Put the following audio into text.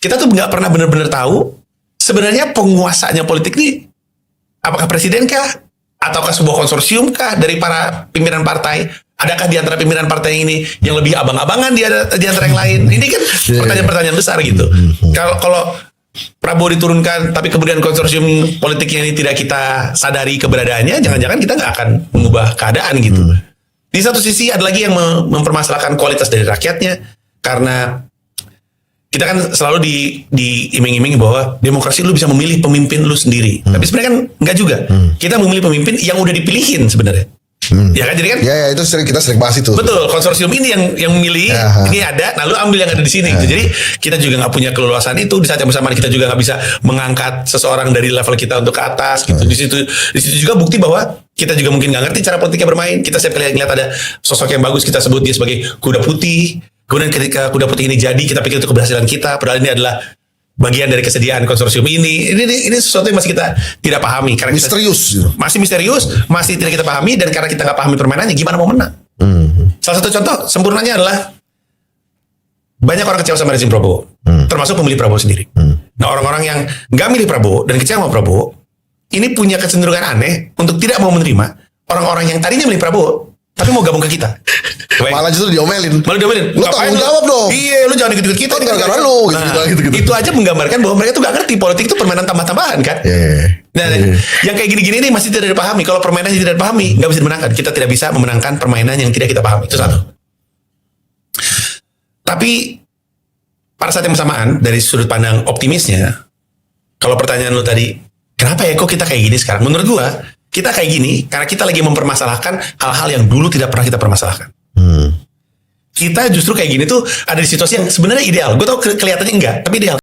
kita tuh nggak pernah benar-benar tahu sebenarnya penguasanya politik ini apakah presiden kah, ataukah sebuah konsorsium kah dari para pimpinan partai? Adakah di antara pimpinan partai ini yang lebih abang-abangan di antara yang lain? Ini kan pertanyaan-pertanyaan besar gitu. Kalau Prabowo diturunkan, tapi kemudian konsorsium politiknya ini tidak kita sadari keberadaannya, jangan-jangan kita nggak akan mengubah keadaan gitu. Di satu sisi ada lagi yang mempermasalahkan kualitas dari rakyatnya, karena kita kan selalu diiming-iming bahwa demokrasi lu bisa memilih pemimpin lu sendiri. Tapi sebenarnya kan enggak juga. Kita memilih pemimpin yang udah dipilihin sebenarnya. Ya kan, jadi kan? Ya itu kita sering bahas itu. Betul, konsorsium ini yang milih, ini ada, nah lu ambil yang ada di sini. Gitu. Jadi kita juga nggak punya keleluasan itu. Di saat yang bersamaan kita juga nggak bisa mengangkat seseorang dari level kita untuk ke atas. Gitu. Di situ juga bukti bahwa kita juga mungkin nggak ngerti cara politiknya bermain. Kita setiap kali ngeliat ada sosok yang bagus, kita sebut dia sebagai kuda putih. Kemudian ketika kuda putih ini jadi, kita pikir itu keberhasilan kita. Padahal ini adalah bagian dari kesediaan konsorsium ini. Ini sesuatu yang masih kita tidak pahami. Karena misterius. Masih misterius, masih tidak kita pahami, dan karena kita nggak pahami permainannya, gimana mau menang? Salah satu contoh sempurnanya adalah banyak orang kecewa sama rezim Prabowo, termasuk pemilih Prabowo sendiri. Nah, orang-orang yang nggak milih Prabowo dan kecewa sama Prabowo, ini punya kecenderungan aneh untuk tidak mau menerima orang-orang yang tadinya milih Prabowo, tapi mau gabung ke kita. Malah justru diomelin. Lu tanggung jawab dong. Iya, lu jangan ikut-ikut kita. Gara-gara lu. Gitu. Itu aja menggambarkan bahwa mereka tuh gak ngerti politik itu permainan tambah-tambahan kan. Nah, yang kayak gini-gini ini masih tidak dipahami. Kalau permainan tidak dipahami, gak bisa dimenangkan. Kita tidak bisa memenangkan permainan yang tidak kita pahami. Itu satu. Tapi pada saat yang bersamaan, dari sudut pandang optimisnya, kalau pertanyaan lu tadi, kenapa ya kok kita kayak gini sekarang? Menurut gua, kita kayak gini karena kita lagi mempermasalahkan hal-hal yang dulu tidak pernah kita permasalahkan. Kita justru kayak gini tuh ada di situasi yang sebenarnya ideal. Gue tau kelihatannya enggak, tapi ideal.